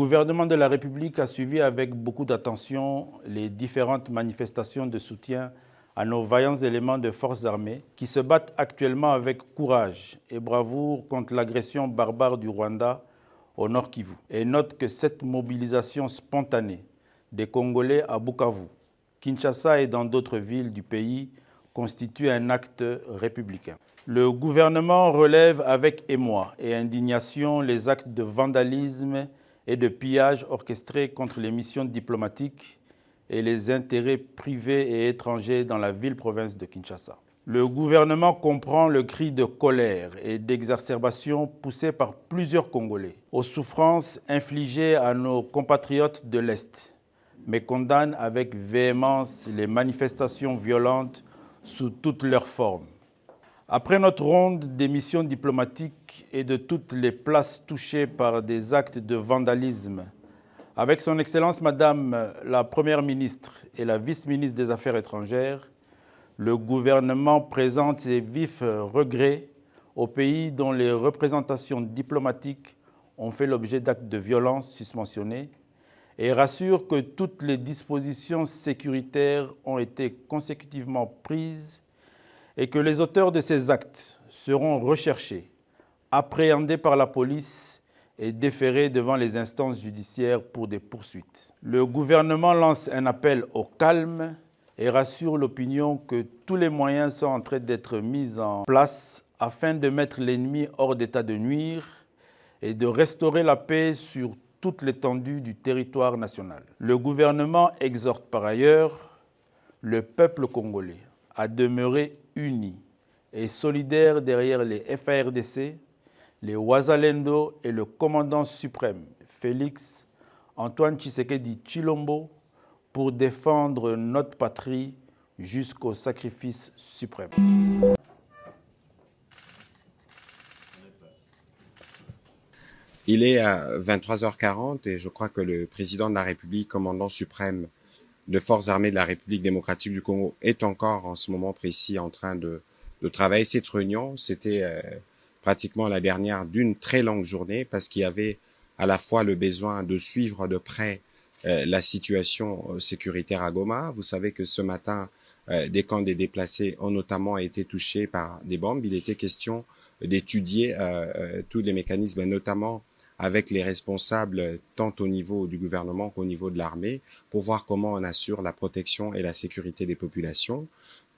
gouvernement de la République a suivi avec beaucoup d'attention les différentes manifestations de soutien à nos vaillants éléments de forces armées qui se battent actuellement avec courage et bravoure contre l'agression barbare du Rwanda au Nord Kivu. Et note que cette mobilisation spontanée des Congolais à Bukavu, Kinshasa et dans d'autres villes du pays constitue un acte républicain. Le gouvernement relève avec émoi et indignation les actes de vandalisme et de pillage orchestrés contre les missions diplomatiques et les intérêts privés et étrangers dans la ville-province de Kinshasa. Le gouvernement comprend le cri de colère et d'exacerbation poussé par plusieurs Congolais aux souffrances infligées à nos compatriotes de l'Est, mais condamne avec véhémence les manifestations violentes sous toutes leurs formes. Après notre ronde des missions diplomatiques et de toutes les places touchées par des actes de vandalisme, avec son Excellence Madame la Première ministre et la Vice-ministre des Affaires étrangères, le gouvernement présente ses vifs regrets aux pays dont les représentations diplomatiques ont fait l'objet d'actes de violence susmentionnés et rassure que toutes les dispositions sécuritaires ont été consécutivement prises et que les auteurs de ces actes seront recherchés, appréhendés par la police et déférés devant les instances judiciaires pour des poursuites. Le gouvernement lance un appel au calme et rassure l'opinion que tous les moyens sont en train d'être mis en place afin de mettre l'ennemi hors d'état de nuire et de restaurer la paix sur toute l'étendue du territoire national. Le gouvernement exhorte par ailleurs le peuple congolais à demeurer unis et solidaires derrière les FARDC, les Wazalendo et le commandant suprême, Félix Antoine Tshisekedi Tshilombo, pour défendre notre patrie jusqu'au sacrifice suprême. Il est à 23h40 et je crois que le président de la République, commandant suprême de forces armées de la République démocratique du Congo, est encore en ce moment précis en train de travailler. Cette réunion, c'était pratiquement la dernière d'une très longue journée parce qu'il y avait à la fois le besoin de suivre de près la situation sécuritaire à Goma. Vous savez que ce matin, des camps des déplacés ont notamment été touchés par des bombes. Il était question d'étudier tous les mécanismes, notamment avec les responsables tant au niveau du gouvernement qu'au niveau de l'armée, pour voir comment on assure la protection et la sécurité des populations.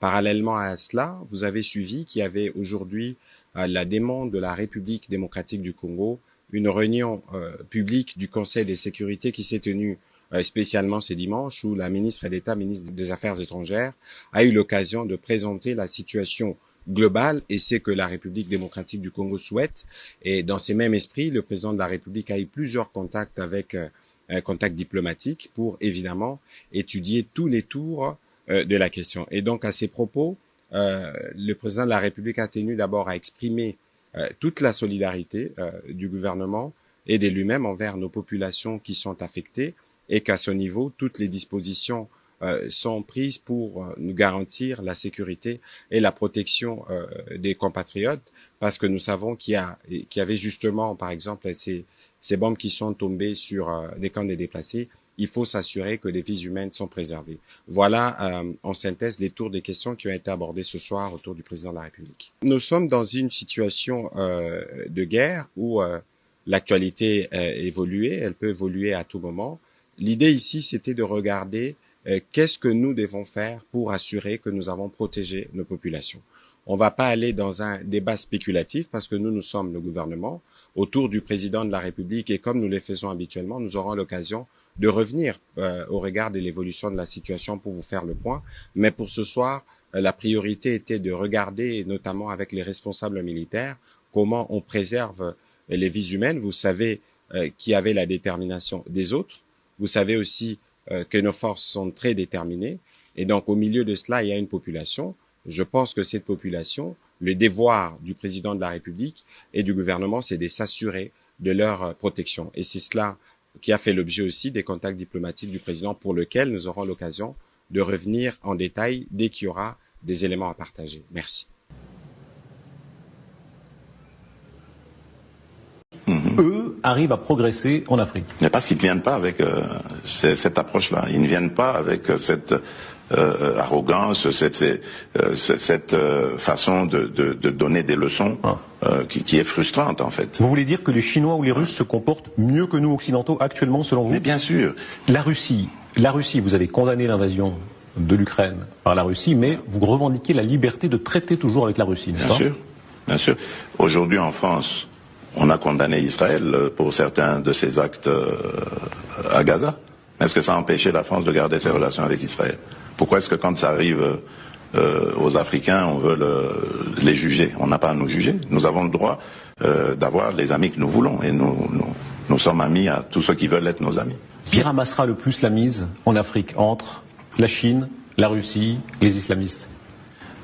Parallèlement à cela, vous avez suivi qu'il y avait aujourd'hui la demande de la République démocratique du Congo, une réunion publique du Conseil de sécurité qui s'est tenue spécialement ce dimanche, où la ministre d'État, ministre des Affaires étrangères, a eu l'occasion de présenter la situation globale et c'est que la République démocratique du Congo souhaite. Et dans ces mêmes esprits, le président de la République a eu plusieurs contacts avec un contact diplomatique pour évidemment étudier tous les tours de la question. Et donc à ces propos, le président de la République a tenu d'abord à exprimer toute la solidarité du gouvernement et de lui-même envers nos populations qui sont affectées et qu'à ce niveau, toutes les dispositions sont prises pour nous garantir la sécurité et la protection des compatriotes, parce que nous savons qu'il y avait justement, par exemple, ces bombes qui sont tombées sur des camps de déplacés. Il faut s'assurer que les vies humaines sont préservées. Voilà, en synthèse, les tours des questions qui ont été abordées ce soir autour du président de la République. Nous sommes dans une situation de guerre où l'actualité évoluée, elle peut évoluer à tout moment. L'idée ici, c'était de regarder qu'est-ce que nous devons faire pour assurer que nous avons protégé nos populations. On ne va pas aller dans un débat spéculatif parce que nous sommes le gouvernement autour du président de la République et comme nous le faisons habituellement, nous aurons l'occasion de revenir au regard de l'évolution de la situation pour vous faire le point. Mais pour ce soir, la priorité était de regarder, et notamment avec les responsables militaires, comment on préserve les vies humaines. Vous savez qu'il y avait la détermination des autres. Vous savez aussi que nos forces sont très déterminées. Et donc, au milieu de cela, il y a une population. Je pense que cette population, le devoir du président de la République et du gouvernement, c'est de s'assurer de leur protection. Et c'est cela qui a fait l'objet aussi des contacts diplomatiques du président pour lequel nous aurons l'occasion de revenir en détail dès qu'il y aura des éléments à partager. Merci. eux, arrivent à progresser en Afrique? Mais parce qu'ils ne viennent pas avec cette approche-là. Ils ne viennent pas avec cette arrogance, cette façon de donner des leçons qui est frustrante, en fait. Vous voulez dire que les Chinois ou les Russes se comportent mieux que nous occidentaux actuellement, selon vous? Mais bien sûr. La Russie, vous avez condamné l'invasion de l'Ukraine par la Russie, mais vous revendiquez la liberté de traiter toujours avec la Russie, n'est-ce pas? Bien sûr, bien sûr. Aujourd'hui, en France, on a condamné Israël pour certains de ses actes à Gaza. Est-ce que ça a empêché la France de garder ses relations avec Israël? Pourquoi est-ce que quand ça arrive aux Africains, on veut les juger? On n'a pas à nous juger. Nous avons le droit d'avoir les amis que nous voulons. Et nous sommes amis à tous ceux qui veulent être nos amis. Qui ramassera le plus la mise en Afrique entre la Chine, la Russie, les islamistes?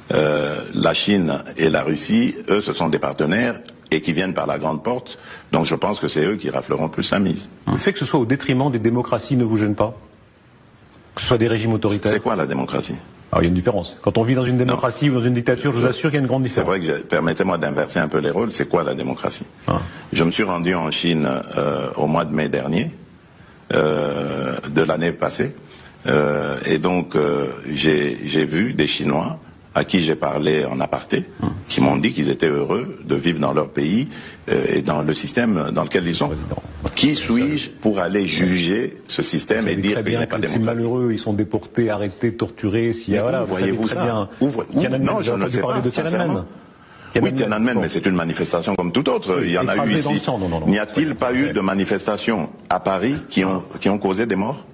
La Chine et la Russie, eux, ce sont des partenaires et qui viennent par la grande porte. Donc je pense que c'est eux qui rafleront plus la mise. Le fait que ce soit au détriment des démocraties ne vous gêne pas? Que ce soit des régimes autoritaires? C'est quoi la démocratie? Alors il y a une différence. Quand on vit dans une démocratie ou dans une dictature, je vous assure qu'il y a une grande différence. C'est vrai que, permettez-moi d'inverser un peu les rôles, c'est quoi la démocratie? Je me suis rendu en Chine au mois de mai dernier, de l'année passée, et donc j'ai vu des Chinois à qui j'ai parlé en aparté, qui m'ont dit qu'ils étaient heureux de vivre dans leur pays et dans le système dans lequel ils sont. Qui suis-je pour aller juger ce système et dire qu'il n'est pas démocratique? C'est malheureux, ils sont déportés, arrêtés, torturés. Voilà, voyez-vous ça? Non, je ne sais pas, sincèrement. Oui, Tiananmen, mais c'est une manifestation comme toute autre. Il y en a eu ici. N'y a-t-il pas eu de manifestations à Paris qui ont causé des morts?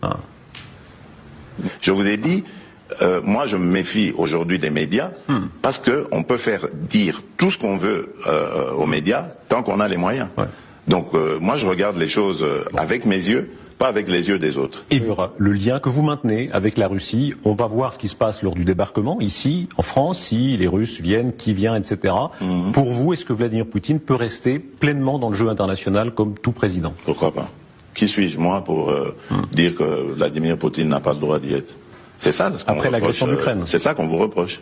Je vous ai dit, moi je me méfie aujourd'hui des médias parce qu'on peut faire dire tout ce qu'on veut aux médias tant qu'on a les moyens. Donc moi je regarde les choses avec mes yeux, pas avec les yeux des autres. Et le lien que vous maintenez avec la Russie, on va voir ce qui se passe lors du débarquement ici, en France, si les Russes viennent, qui vient, etc. Pour vous, est-ce que Vladimir Poutine peut rester pleinement dans le jeu international comme tout président? Pourquoi pas? Qui suis-je moi pour dire que Vladimir Poutine n'a pas le droit d'y être? C'est ça ce qu'on après l'agression d'Ukraine. C'est ça qu'on vous reproche.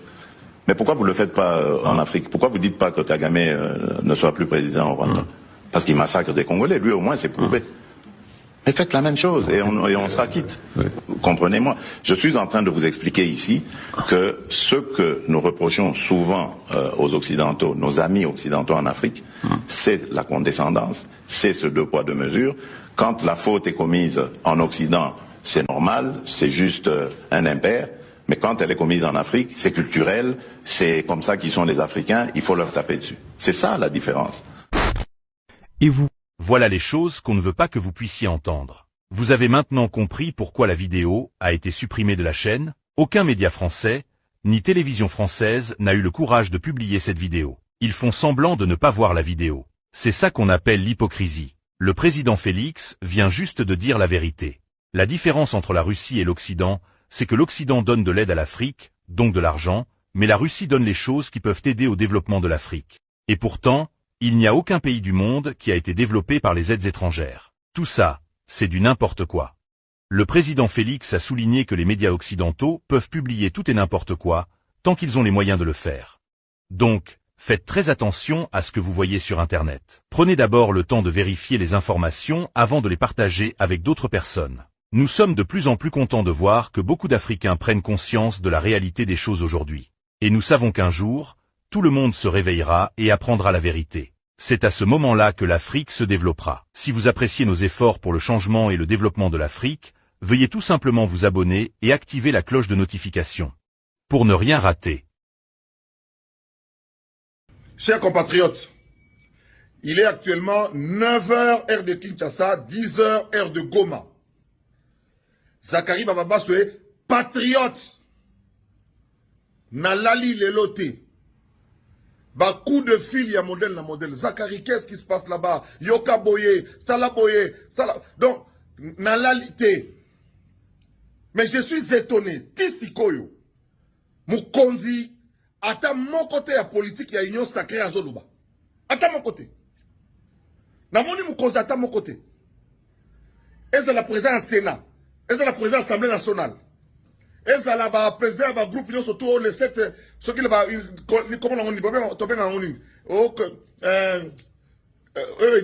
Mais pourquoi vous ne le faites pas en Afrique? Pourquoi vous ne dites pas que Kagame ne soit plus président au Rwanda? Parce qu'il massacre des Congolais, lui au moins c'est prouvé. Mais faites la même chose et on sera quitte. Comprenez-moi. Je suis en train de vous expliquer ici que ce que nous reprochons souvent aux Occidentaux, nos amis occidentaux en Afrique, c'est la condescendance, c'est ce deux poids deux mesures. Quand la faute est commise en Occident, c'est normal, c'est juste un impair. Mais quand elle est commise en Afrique, c'est culturel, c'est comme ça qu'ils sont les Africains, il faut leur taper dessus. C'est ça la différence. Et vous? Voilà les choses qu'on ne veut pas que vous puissiez entendre. Vous avez maintenant compris pourquoi la vidéo a été supprimée de la chaîne. Aucun média français, ni télévision française n'a eu le courage de publier cette vidéo. Ils font semblant de ne pas voir la vidéo. C'est ça qu'on appelle l'hypocrisie. Le président Félix vient juste de dire la vérité. La différence entre la Russie et l'Occident, c'est que l'Occident donne de l'aide à l'Afrique, donc de l'argent, mais la Russie donne les choses qui peuvent aider au développement de l'Afrique. Et pourtant, il n'y a aucun pays du monde qui a été développé par les aides étrangères. Tout ça, c'est du n'importe quoi. Le président Félix a souligné que les médias occidentaux peuvent publier tout et n'importe quoi, tant qu'ils ont les moyens de le faire. Donc, faites très attention à ce que vous voyez sur Internet. Prenez d'abord le temps de vérifier les informations avant de les partager avec d'autres personnes. Nous sommes de plus en plus contents de voir que beaucoup d'Africains prennent conscience de la réalité des choses aujourd'hui. Et nous savons qu'un jour, tout le monde se réveillera et apprendra la vérité. C'est à ce moment-là que l'Afrique se développera. Si vous appréciez nos efforts pour le changement et le développement de l'Afrique, veuillez tout simplement vous abonner et activer la cloche de notification. Pour ne rien rater. Chers compatriotes, il est actuellement 9h heure de Kinshasa, 10h heure de Goma. Zakari Bababa est patriote. Nalali lelote. Bah, coup de fil, il y a modèle, la modèle. Zakari, qu'est-ce qui se passe là-bas? Yoka Boye, Sala Boye, Sala. Donc, Nalalité. Mais je suis étonné. Tisikoyo. Mukonzi. Ata mon côté à politique, il y a union sacrée à Zoluba. Ata mon côté. Namoni Mukonzi, ata mon côté. Est-ce la présidence Sénat? Est-ce la présidence Assemblée nationale? Est-ce la présidence du groupe Union surtout les 7 ce qui est comment on dit,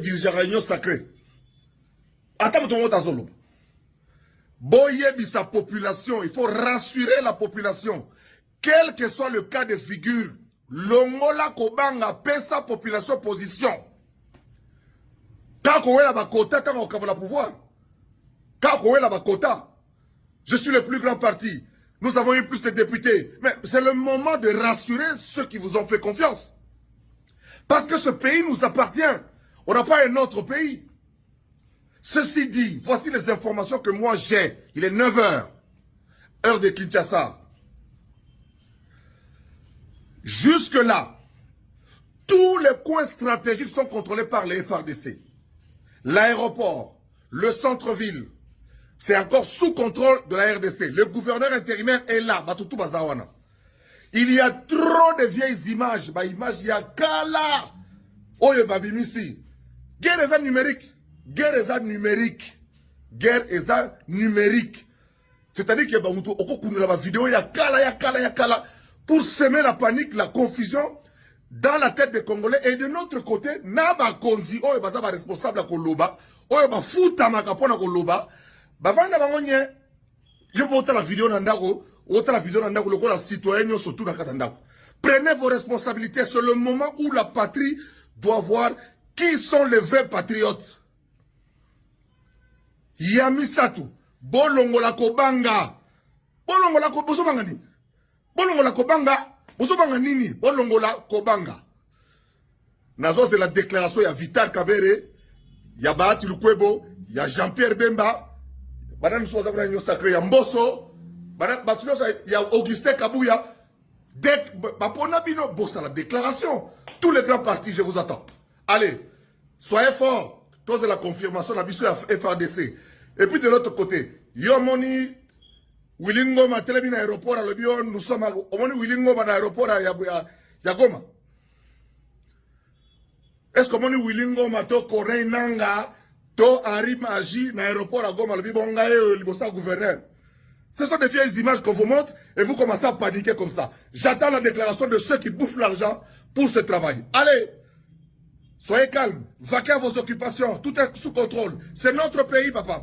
dirigeant réunion sacrée. Attends, tout le monde à Zolo. Boyebi sa population, il faut rassurer la population. Quel que soit le cas de figure, l'ongola kobanga paie sa population position. Quand on est là-bas, quota, quand on a le pouvoir. Quand on est là-bas, quota. Je suis le plus grand parti. Nous avons eu plus de députés. Mais c'est le moment de rassurer ceux qui vous ont fait confiance. Parce que ce pays nous appartient. On n'a pas un autre pays. Ceci dit, voici les informations que moi j'ai. Il est 9 h, heure de Kinshasa. Jusque-là, tous les coins stratégiques sont contrôlés par les FARDC. L'aéroport, le centre-ville, c'est encore sous contrôle de la RDC. Le gouverneur intérimaire est là, Batutu Bazawana. Il y a trop de vieilles images. Il y a Kala. Oye Babimisi. Guerre est numérique. Guerre est numérique. Guerre est numérique. C'est-à-dire qu'il y a la vidéo, il y a Kala. Pour semer la panique, la confusion dans la tête des Congolais. Et de notre côté, Naba Konzi, Oye Bazaba responsable à Koloba. Oye Bafuta Makapona Koloba. Bavanda bangonye, je peux la vidéo nandako, autre la vidéo nandako, le la citoyen surtout dans Katandako. Prenez vos responsabilités, c'est le moment où la patrie doit voir qui sont les vrais patriotes. Yamisatu, Bolongola Kobanga, Bolongola Kobanga nini? Bolongola Kobanga, Bozobanga nini? Bolongola Kobanga. Nazo c'est la déclaration, il y a Vital Kabere, il y a Bahati Lukwebo, il y a Jean-Pierre Bemba. Il y a Mbosso, il y a Augustin Kabouya. Dès que la déclaration, tous les grands partis, je vous attends. Allez, soyez forts. Toi, c'est la confirmation de la FARDC. Et puis de l'autre côté, Yomoni, Willingo, ma télébine aéroport à l'Obion, nous sommes à Willingo, à l'aéroport à Yagoma. Est-ce que Moni Willingo, ma to Corée Nanga, to Arim Agi, na aéroport à Goma, le Bibongae, le Bossa gouverneur. Ce sont des vieilles images qu'on vous montre et vous commencez à paniquer comme ça. J'attends la déclaration de ceux qui bouffent l'argent pour ce travail. Allez, soyez calmes, vaquez à vos occupations, tout est sous contrôle. C'est notre pays, papa.